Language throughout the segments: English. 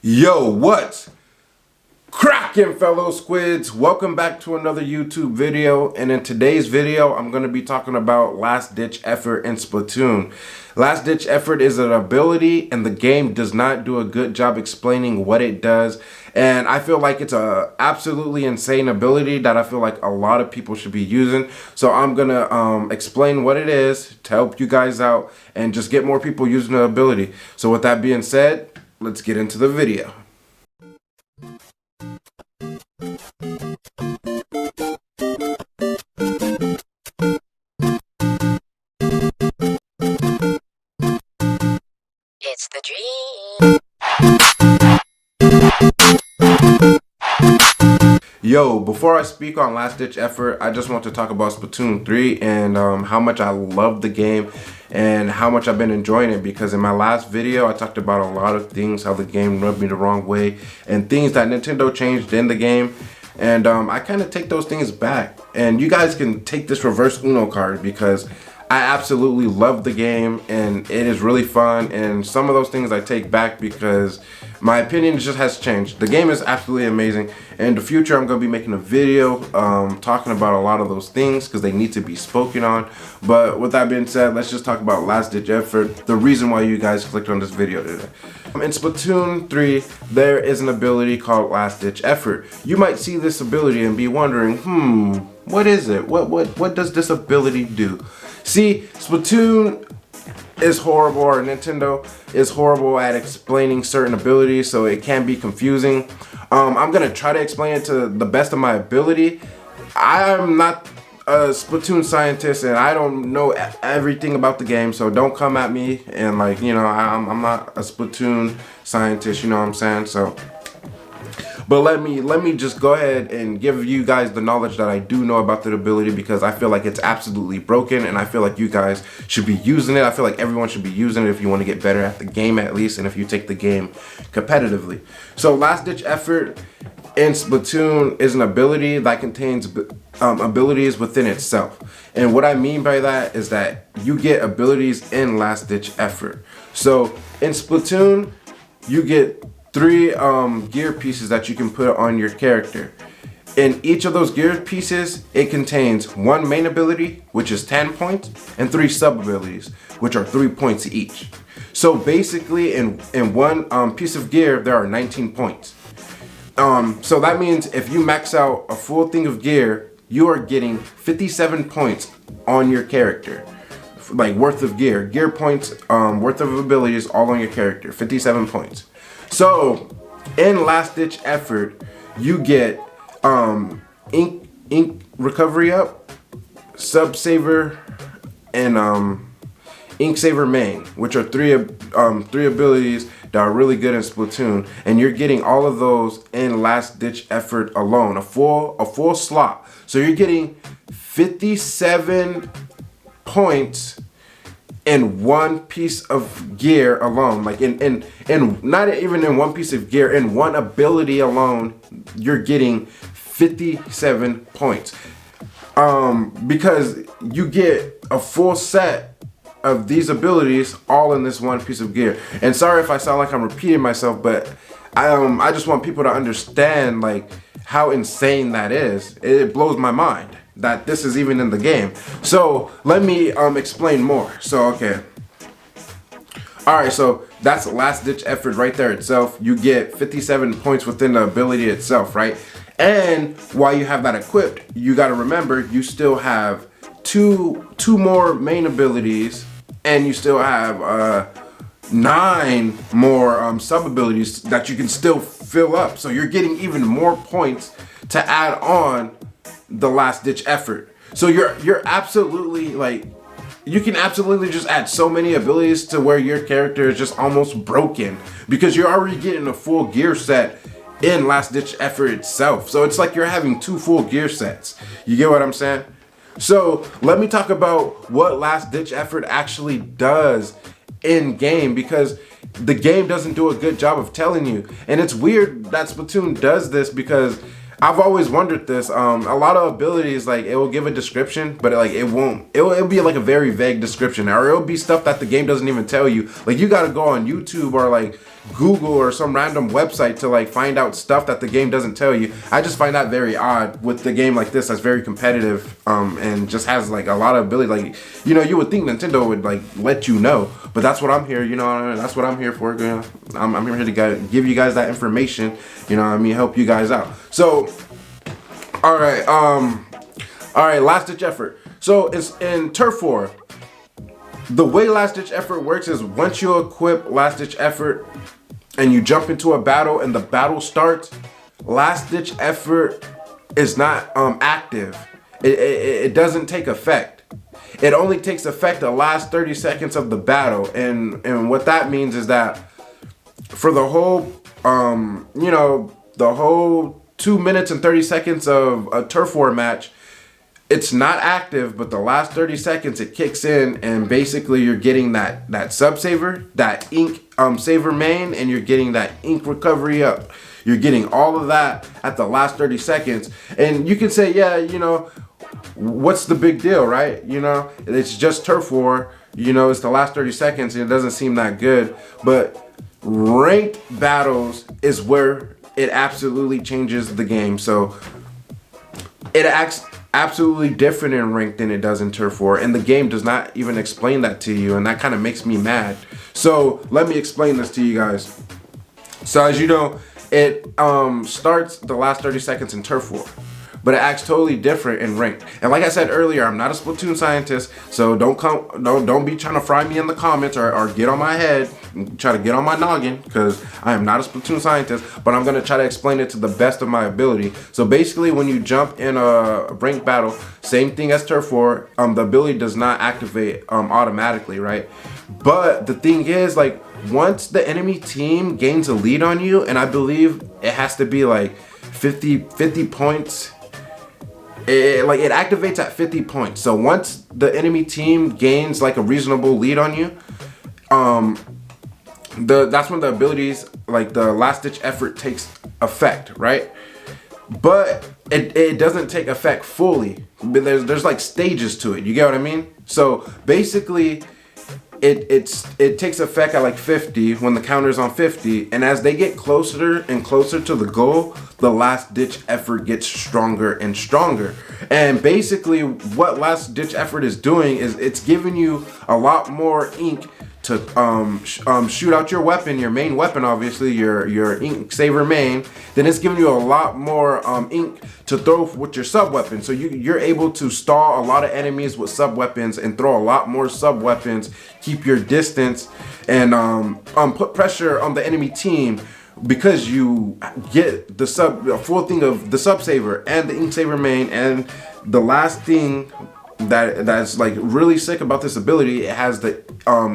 Yo, what's crackin', fellow squids? Welcome back to another YouTube video, and in today's video I'm going to be talking about Last Ditch Effort in Splatoon. Last Ditch Effort is an ability and the game does not do a good job explaining what it does, and I feel like it's a absolutely insane ability that I feel like a lot of people should be using. So I'm going to explain what it is to help you guys out and just get more people using the ability. So with that being said, let's get into the video. It's the dream. Yo, before I speak on Last Ditch Effort, I just want to talk about Splatoon 3 and how much I love the game and how much I've been enjoying it, because in my last video I talked about a lot of things, how the game rubbed me the wrong way and things that Nintendo changed in the game, and I kind of take those things back, and you guys can take this reverse Uno card because I absolutely love the game and it is really fun, and some of those things I take back because my opinion just has changed. The game is absolutely amazing. In the future I'm going to be making a video talking about a lot of those things because they need to be spoken on. But with that being said, let's just talk about Last Ditch Effort, the reason why you guys clicked on this video today. In Splatoon 3 there is an ability called Last Ditch Effort. You might see this ability and be wondering, what is it? What does this ability do? See, Splatoon is horrible, or Nintendo is horrible at explaining certain abilities, so it can be confusing. I'm gonna try to explain it to the best of my ability. I'm not a Splatoon scientist and I don't know everything about the game, so don't come at me and like, you know, I'm not a Splatoon scientist, you know what I'm saying? So, but let me just go ahead and give you guys the knowledge that I do know about the ability, because I feel like it's absolutely broken and I feel like you guys should be using it. I feel like everyone should be using it if you want to get better at the game, at least, and if you take the game competitively. So Last Ditch Effort in Splatoon is an ability that contains abilities within itself. And what I mean by that is that you get abilities in Last Ditch Effort. So in Splatoon you get 3 gear pieces that you can put on your character. In each of those gear pieces, it contains 1 main ability, which is 10 points, and 3 sub abilities, which are 3 points each. So basically in one piece of gear there are 19 points. So that means if you max out a full thing of gear, you are getting 57 points on your character, like worth of gear points, worth of abilities, all on your character, 57 points. So in Last Ditch Effort you get ink recovery up, sub saver, and ink saver main, which are three abilities that are really good in Splatoon, and you're getting all of those in Last Ditch Effort alone, a full slot. So you're getting 57 points in one piece of gear alone, like in not even in one piece of gear, in one ability alone you're getting 57 points, because you get a full set of these abilities all in this one piece of gear. And sorry if I sound like I'm repeating myself, but I just want people to understand like how insane that is. It blows my mind that this is even in the game. So let me explain more. So okay, alright, so that's Last Ditch Effort right there itself. You get 57 points within the ability itself, right? And while you have that equipped, you got to remember you still have two more main abilities, and you still have 9 more sub abilities that you can still fill up. So you're getting even more points to add on the Last Ditch Effort. So you're absolutely, like, you can absolutely just add so many abilities to where your character is just almost broken, because you're already getting a full gear set in Last Ditch Effort itself. So it's like you're having 2 full gear sets. You get what I'm saying? So let me talk about what Last Ditch Effort actually does in game, because the game doesn't do a good job of telling you. And it's weird that Splatoon does this, because I've always wondered this. A lot of abilities, like, it will give a description, but like it won't. It'll be like a very vague description, or it'll be stuff that the game doesn't even tell you. Like, you gotta go on YouTube or like Google or some random website to like find out stuff that the game doesn't tell you. I just find that very odd with the game like this that's very competitive and just has like a lot of ability. Like, you know, you would think Nintendo would like let you know, but that's what I'm here, you know, that's what I'm here for. You know, I'm here to give you guys that information, you know what I mean, help you guys out. So all right, last ditch effort. So it's in Turf War. The way last ditch effort works is once you equip last ditch effort and you jump into a battle and the battle starts, last ditch effort is not active. It doesn't take effect. It only takes effect the last 30 seconds of the battle. And what that means is that for the whole, you know, the whole 2 minutes and 30 seconds of a Turf War match, it's not active, but the last 30 seconds it kicks in, and basically you're getting that sub saver, that ink saver main, and you're getting that ink recovery up. You're getting all of that at the last 30 seconds. And you can say, yeah, you know, what's the big deal, right? You know, it's just Turf War, you know, it's the last 30 seconds and it doesn't seem that good. But ranked battles is where it absolutely changes the game. So it acts absolutely different in ranked than it does in Turf War, and the game does not even explain that to you, and that kind of makes me mad. So let me explain this to you guys. So as you know, it starts the last 30 seconds in Turf War, but it acts totally different in ranked. And like I said earlier, I'm not a Splatoon scientist, so don't be trying to fry me in the comments or get on my head and try to get on my noggin, because I am not a Splatoon scientist, but I'm gonna try to explain it to the best of my ability. So basically, when you jump in a ranked battle, same thing as Turf War, the ability does not activate automatically, right? But the thing is, like, once the enemy team gains a lead on you, and I believe it has to be like 50 points, it activates at 50 points. So once the enemy team gains like a reasonable lead on you, that's when the abilities, like the last ditch effort, takes effect, right? But it doesn't take effect fully. There's like stages to it. You get what I mean? So basically, it takes effect at like 50 when the counter's on 50, and as they get closer and closer to the goal, the last ditch effort gets stronger and stronger. And basically what last ditch effort is doing is it's giving you a lot more ink to shoot out your weapon, your main weapon, obviously your ink saver main. Then it's giving you a lot more ink to throw with your sub weapon. So you're able to stall a lot of enemies with sub weapons and throw a lot more sub weapons, keep your distance, and put pressure on the enemy team, because you get the full thing of the sub saver and the ink saver main. And the last thing that's like really sick about this ability, it has the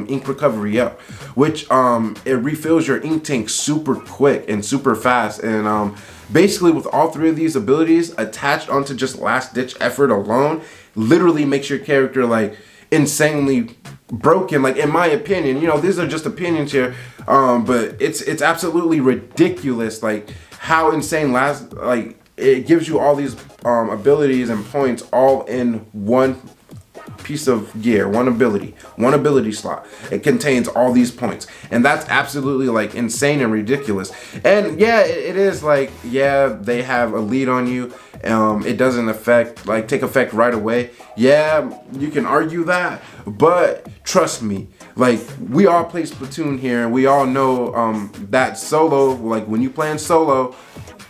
ink recovery up, which it refills your ink tank super quick and super fast. And basically with all three of these abilities attached onto just last ditch effort alone, literally makes your character like insanely broken. Like, in my opinion, you know, these are just opinions here, but it's absolutely ridiculous, like how insane it gives you all these abilities and points all in one piece of gear, one ability slot. It contains all these points, and that's absolutely like insane and ridiculous. And yeah, it is like, yeah, they have a lead on you. It doesn't take effect right away. Yeah, you can argue that, but trust me, like, we all play Splatoon here, and we all know that solo, like when you playing solo,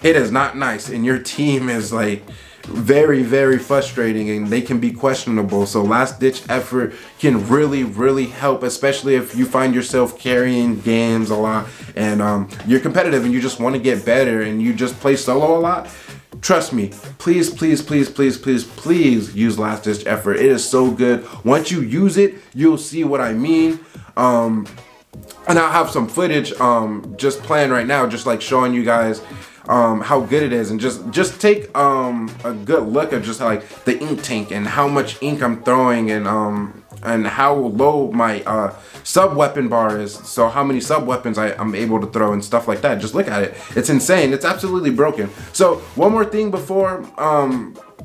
it is not nice, and your team is like very, very frustrating, and they can be questionable. So last ditch effort can really, really help, especially if you find yourself carrying games a lot and you're competitive and you just want to get better and you just play solo a lot. Trust me, please, please, please, please, please, please use last ditch effort. It is so good. Once you use it, you'll see what I mean. And I'll have some footage just playing right now, just like showing you guys how good it is, and just take a good look at just like the ink tank and how much ink I'm throwing, and how low my sub weapon bar is, so how many sub weapons I'm able to throw and stuff like that. Just look at it. It's insane. It's absolutely broken. So one more thing before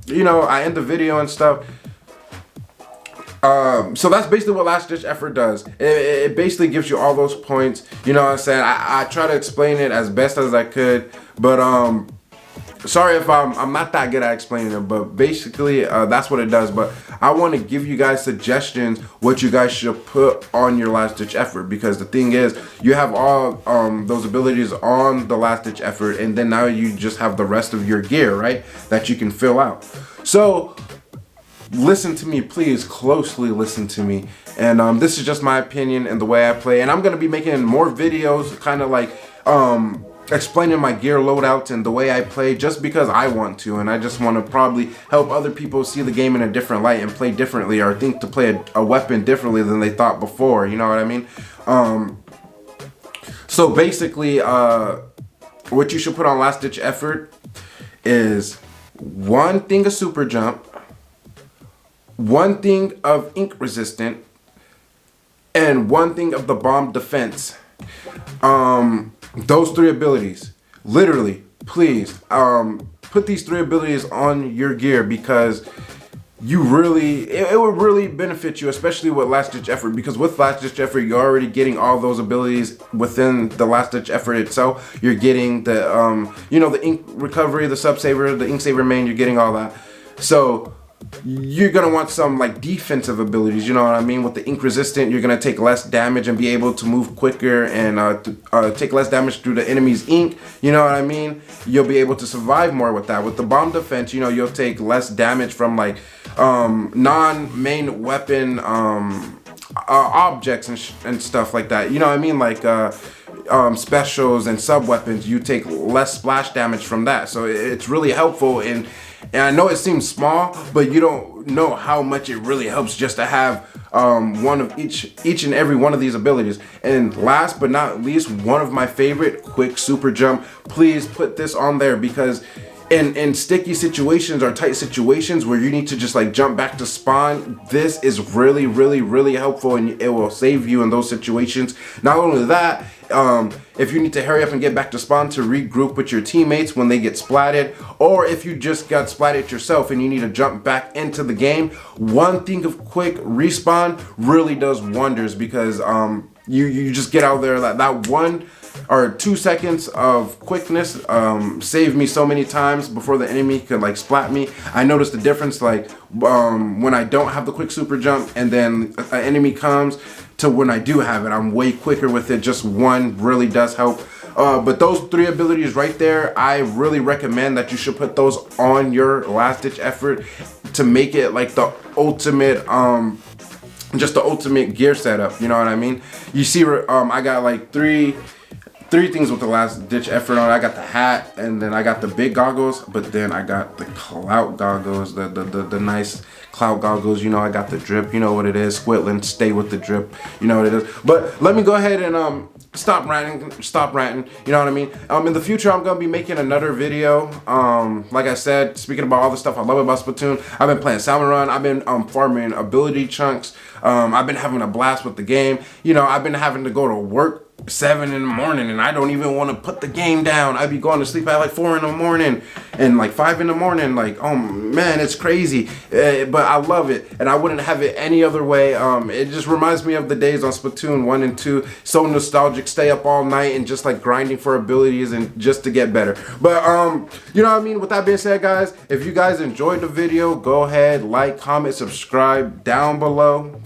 you know, I end the video and stuff. So that's basically what Last Ditch Effort does. It basically gives you all those points. You know what I'm saying? I try to explain it as best as I could, but sorry if I'm not that good at explaining it, but basically that's what it does. But I want to give you guys suggestions what you guys should put on your Last Ditch Effort, because the thing is, you have all those abilities on the Last Ditch Effort, and then now you just have the rest of your gear, right, that you can fill out. So listen to me, please, closely listen to me. And this is just my opinion and the way I play, and I'm gonna be making more videos kind of like explaining my gear loadouts and the way I play, just because I want to, and I just want to probably help other people see the game in a different light and play differently, or think to play a weapon differently than they thought before, you know what I mean? So basically what you should put on Last Ditch Effort is one thing of super jump, one thing of ink resistant, and one thing of the bomb defense. Those 3 abilities, literally, please put these 3 abilities on your gear, because you really, it would really benefit you, especially with Last Ditch Effort, because with Last Ditch Effort, you're already getting all those abilities within the Last Ditch Effort itself. You're getting the you know, the ink recovery, the sub saver, the ink saver main, you're getting all that. So you're gonna want some like defensive abilities, you know what I mean? With the ink resistant, you're gonna take less damage and be able to move quicker and take less damage through the enemy's ink, you know what I mean? You'll be able to survive more with that. With the bomb defense, you know, you'll take less damage from like non-main weapon objects and stuff like that, you know what I mean? Like specials and sub weapons, you take less splash damage from that. So it's really helpful. And I know it seems small, but you don't know how much it really helps just to have one of each and every one of these abilities. And last but not least, one of my favorite, quick super jump. Please put this on there, because in sticky situations or tight situations where you need to just like jump back to spawn, this is really, really, really helpful, and it will save you in those situations. Not only that, if you need to hurry up and get back to spawn to regroup with your teammates when they get splatted, or if you just got splatted yourself and you need to jump back into the game, one thing of quick respawn really does wonders, because you just get out there. That 1 or 2 seconds of quickness saved me so many times before the enemy could like splat me. I noticed the difference, like when I don't have the quick super jump and then an enemy comes, to when I do have it, I'm way quicker with it. Just one really does help. But those 3 abilities right there, I really recommend that you should put those on your Last Ditch Effort to make it like the ultimate just the ultimate gear setup, you know what I mean? You see, I got like three things with the Last Ditch Effort on. I got the hat, and then I got the big goggles, but then I got the clout goggles, the nice clout goggles. You know, I got the drip. You know what it is. SquidLynn, stay with the drip. You know what it is. But let me go ahead and stop ranting. You know what I mean? In the future, I'm gonna be making another video. Like I said, speaking about all the stuff I love about Splatoon, I've been playing Salmon Run. I've been farming ability chunks. I've been having a blast with the game. You know, I've been having to go to work 7 in the morning, and I don't even want to put the game down. I'd be going to sleep at like 4 in the morning and like 5 in the morning. Like, oh man, it's crazy. But I love it, and I wouldn't have it any other way. It just reminds me of the days on Splatoon 1 and 2. So nostalgic. Stay up all night and just like grinding for abilities and just to get better. But you know what I mean? With that being said, guys, if you guys enjoyed the video, go ahead, like, comment, subscribe down below.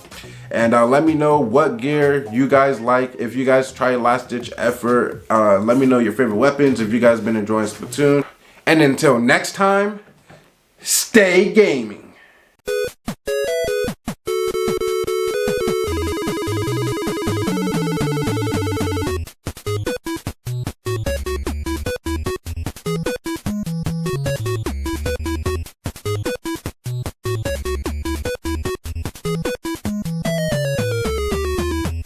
And let me know what gear you guys like. If you guys try Last Ditch Effort, let me know your favorite weapons if you guys been enjoying Splatoon. And until next time, stay gaming.